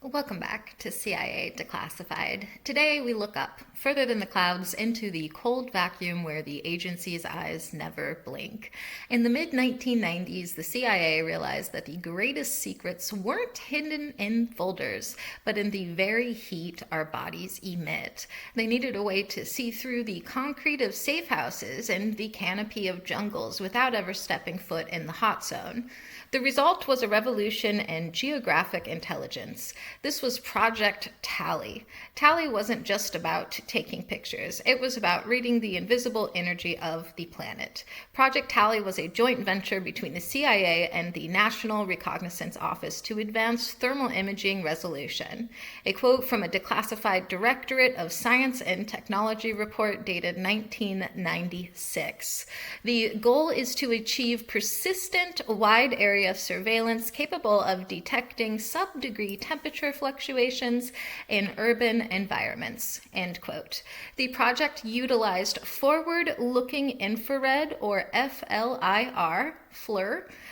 Welcome back to CIA Declassified. Today we look up, further than the clouds, into the cold vacuum where the agency's eyes never blink. In the mid-1990s, the CIA realized that the greatest secrets weren't hidden in folders, but in the very heat our bodies emit. They needed a way to see through the concrete of safe houses and the canopy of jungles without ever stepping foot in the hot zone. The result was a revolution in geographic intelligence. This was Project TALLY. TALLY wasn't just about taking pictures. It was about reading the invisible energy of the planet. Project TALLY was a joint venture between the CIA and the National Reconnaissance Office to advance thermal imaging resolution. A quote from a declassified Directorate of Science and Technology report dated 1996. The goal is to achieve persistent, wide area surveillance capable of detecting sub-degree temperature fluctuations in urban environments, end quote. The project utilized forward-looking infrared, or FLIR,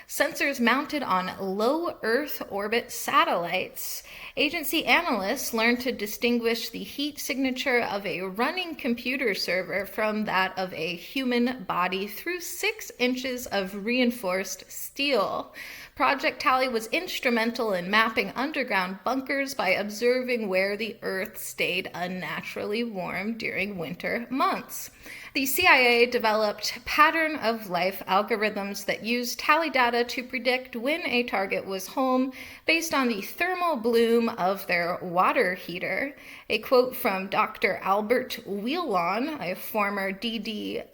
sensors mounted on low Earth orbit satellites. Agency analysts learned to distinguish the heat signature of a running computer server from that of a human body through 6 inches of reinforced steel. Project TALLY was instrumental in mapping underground bunkers by observing where the Earth stayed unnaturally warm during winter months. The CIA developed pattern of life algorithms that used TALLY data to predict when a target was home based on the thermal bloom of their water heater. A quote from Dr. Albert Wheelon, a former DDSNT: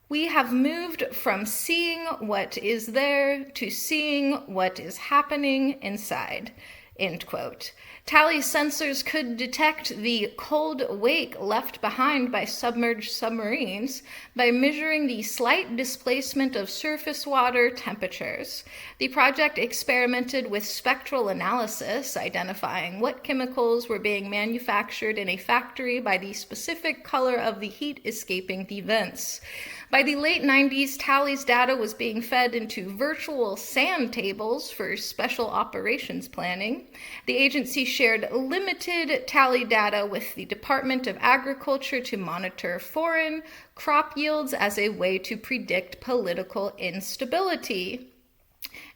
"We have moved from seeing what is there to seeing what is happening inside," end quote. TALLY sensors could detect the cold wake left behind by submerged submarines by measuring the slight displacement of surface water temperatures. The project experimented with spectral analysis, identifying what chemicals were being manufactured in a factory by the specific color of the heat escaping the vents. By the late 90s, TALLY's data was being fed into virtual sand tables for special operations planning. The agency shared limited TALLY data with the Department of Agriculture to monitor foreign crop yields as a way to predict political instability.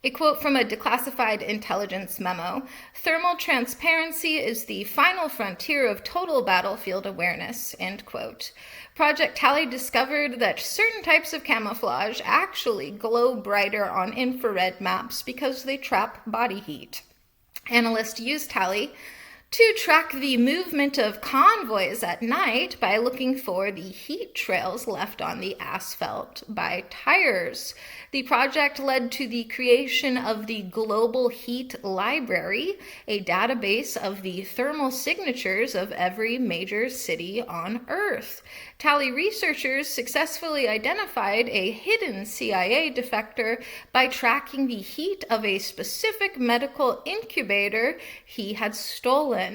A quote from a declassified intelligence memo: "Thermal transparency is the final frontier of total battlefield awareness," end quote. Project TALLY discovered that certain types of camouflage actually glow brighter on infrared maps because they trap body heat. Analysts used TALLY to track the movement of convoys at night by looking for the heat trails left on the asphalt by tires. The project led to the creation of the Global Heat Library, a database of the thermal signatures of every major city on Earth. TALLY researchers successfully identified a hidden CIA defector by tracking the heat of a specific medical incubator he had stolen.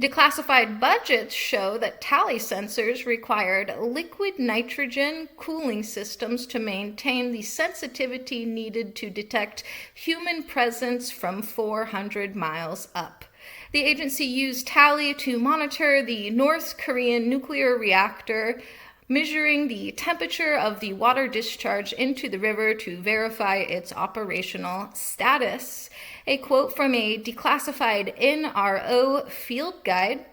Declassified budgets show that TALLY sensors required liquid nitrogen cooling systems to maintain the sensitivity needed to detect human presence from 400 miles up. The agency used TALLY to monitor the North Korean nuclear reactor, measuring the temperature of the water discharge into the river to verify its operational status. A quote from a declassified NRO field guide: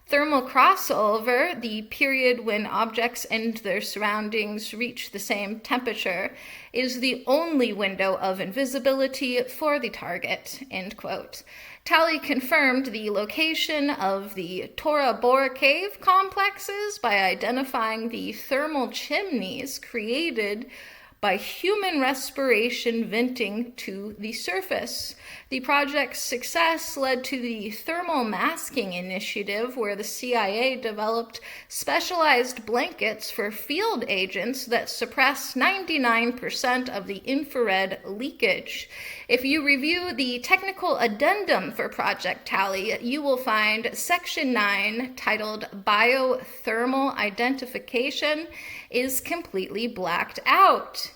"Thermal crossover, the period when objects and their surroundings reach the same temperature, is the only window of invisibility for the target," end quote. TALLY confirmed the location of the Tora Bora cave complexes by identifying the thermal chimneys created by human respiration venting to the surface. The project's success led to the Thermal Masking Initiative, where the CIA developed specialized blankets for field agents that suppress 99% of the infrared leakage. If you review the technical addendum for Project TALLY, you will find Section 9, titled Biothermal Identification, is completely blacked out.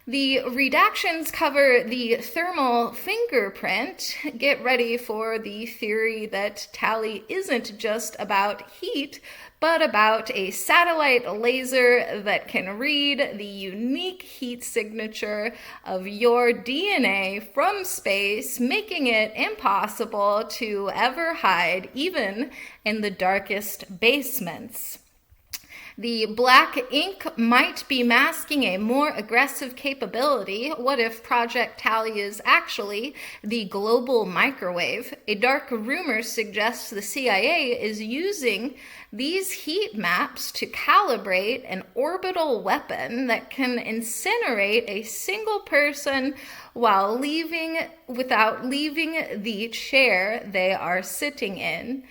The redactions cover the thermal fingerprint. Get ready for the theory that TALLY isn't just about heat, but about a satellite laser that can read the unique heat signature of your DNA from space, making it impossible to ever hide, even in the darkest basements. The black ink might be masking a more aggressive capability. What if Project TALLY is actually the global microwave? A dark rumor suggests the CIA is using these heat maps to calibrate an orbital weapon that can incinerate a single person without leaving the chair they are sitting in.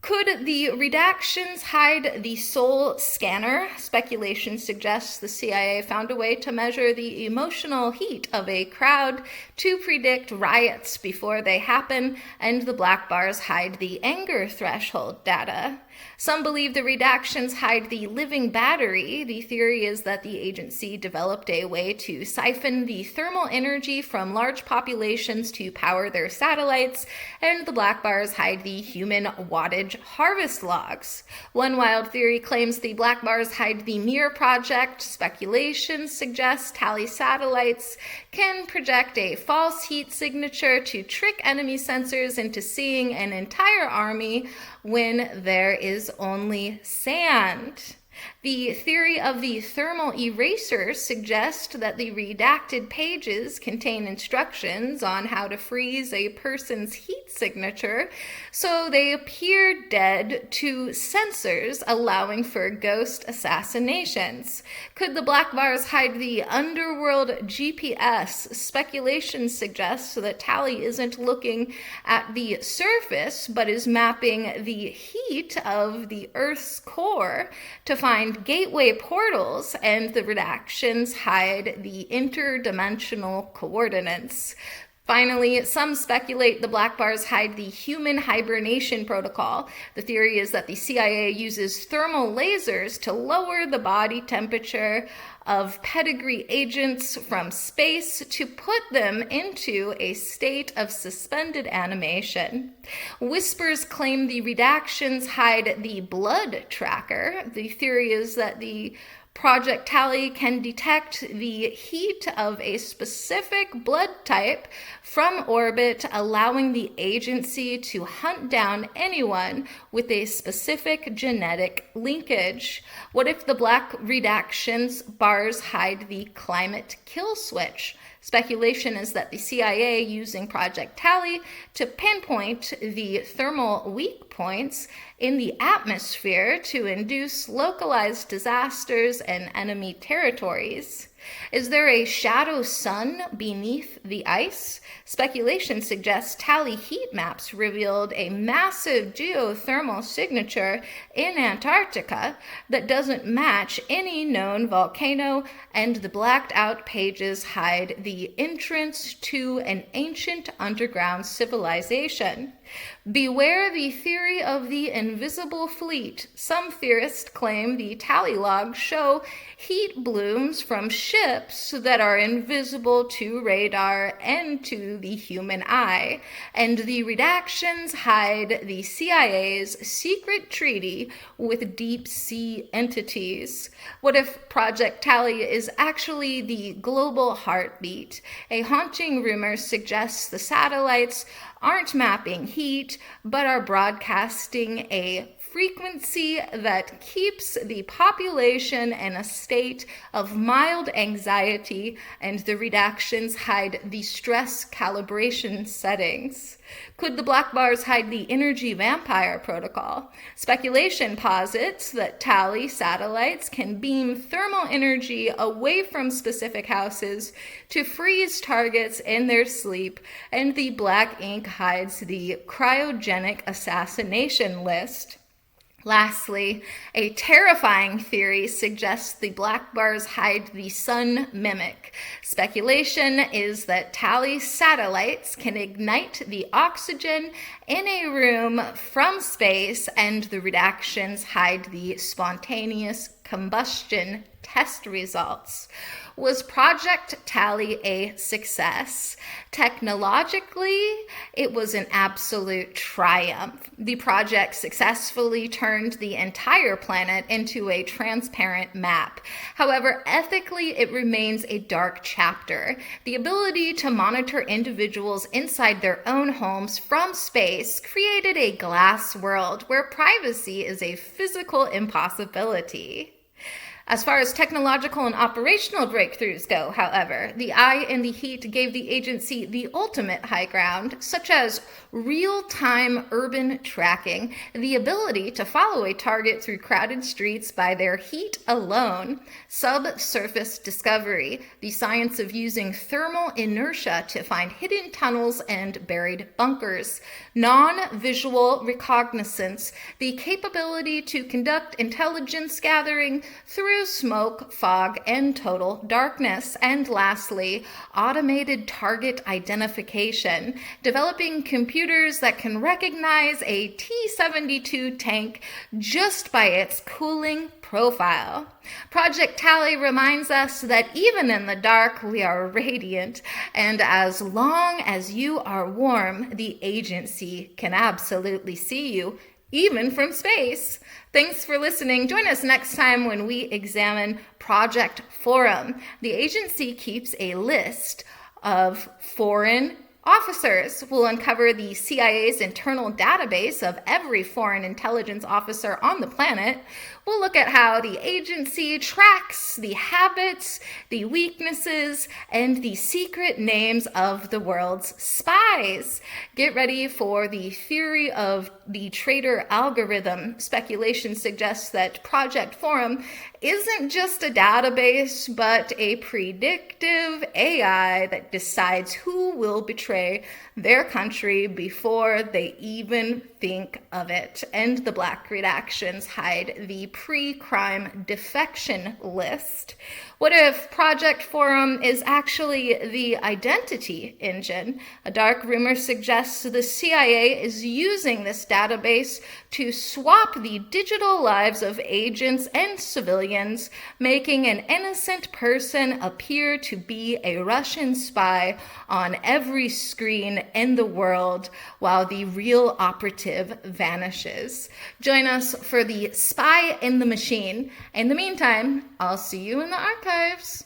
Could the redactions hide the soul scanner? Speculation suggests the CIA found a way to measure the emotional heat of a crowd to predict riots before they happen, and the black bars hide the anger threshold data. Some believe the redactions hide the living battery. The theory is that the agency developed a way to siphon the thermal energy from large populations to power their satellites, and the black bars hide the human wattage harvest logs. One wild theory claims the black bars hide the Mir project. Speculation suggests TALLY satellites can project a false heat signature to trick enemy sensors into seeing an entire army when there is only sand. The theory of the thermal eraser suggests that the redacted pages contain instructions on how to freeze a person's heat signature so they appear dead to sensors, allowing for ghost assassinations. Could the black bars hide the underworld GPS? Speculation suggests that TALLY isn't looking at the surface, but is mapping the heat of the Earth's core to find gateway portals, and the redactions hide the interdimensional coordinates. Finally, some speculate the black bars hide the human hibernation protocol. The theory is that the CIA uses thermal lasers to lower the body temperature of pedigree agents from space to put them into a state of suspended animation. Whispers claim the redactions hide the blood tracker. The theory is that the Project TALLY can detect the heat of a specific blood type from orbit, allowing the agency to hunt down anyone with a specific genetic linkage. What if the black redactions bars hide the climate kill switch? Speculation is that the CIA using Project TALLY to pinpoint the thermal weak points in the atmosphere to induce localized disasters in enemy territories. Is there a shadow sun beneath the ice? Speculation suggests TALLY heat maps revealed a massive geothermal signature in Antarctica that doesn't match any known volcano, and the blacked out pages hide the entrance to an ancient underground civilization. Beware the theory of the invisible fleet. Some theorists claim the TALLY logs show heat blooms from ships that are invisible to radar and to the human eye, and the redactions hide the CIA's secret treaty with deep sea entities. What if Project TALLY is actually the global heartbeat? A haunting rumor suggests the satellites aren't mapping heat, but are broadcasting a frequency that keeps the population in a state of mild anxiety, and the redactions hide the stress calibration settings. Could the black bars hide the energy vampire protocol? Speculation posits that TALLY satellites can beam thermal energy away from specific houses to freeze targets in their sleep, and the black ink hides the cryogenic assassination list. Lastly, a terrifying theory suggests the black bars hide the sun mimic. Speculation is that TALLY satellites can ignite the oxygen in a room from space, and the redactions hide the spontaneous combustion test results. Was Project TALLY a success? Technologically, it was an absolute triumph. The project successfully turned the entire planet into a transparent map. However, ethically, it remains a dark chapter. The ability to monitor individuals inside their own homes from space created a glass world where privacy is a physical impossibility. As far as technological and operational breakthroughs go, however, the eye and the heat gave the agency the ultimate high ground, such as real-time urban tracking, the ability to follow a target through crowded streets by their heat alone, subsurface discovery, the science of using thermal inertia to find hidden tunnels and buried bunkers, non-visual reconnaissance, the capability to conduct intelligence gathering through smoke, fog, and total darkness. And lastly, automated target identification, developing computers that can recognize a T-72 tank just by its cooling profile. Project TALLY reminds us that even in the dark, we are radiant, and as long as you are warm, the agency can absolutely see you, even from space. Thanks for listening. Join us next time when we examine Project Forum. The agency keeps a list of foreign officers. We'll uncover the CIA's internal database of every foreign intelligence officer on the planet. We'll look at how the agency tracks the habits, the weaknesses, and the secret names of the world's spies. Get ready for the theory of the traitor algorithm. Speculation suggests that Project Forum isn't just a database, but a predictive AI that decides who will betray their country before they even think of it. And the black redactions hide the pre-crime defection list. What if Project Forum is actually the identity engine? A dark rumor suggests the CIA is using this database to swap the digital lives of agents and civilians, making an innocent person appear to be a Russian spy on every screen in the world, while the real operative vanishes. Join us for the Spy in the Machine. In the meantime, I'll see you in the archives.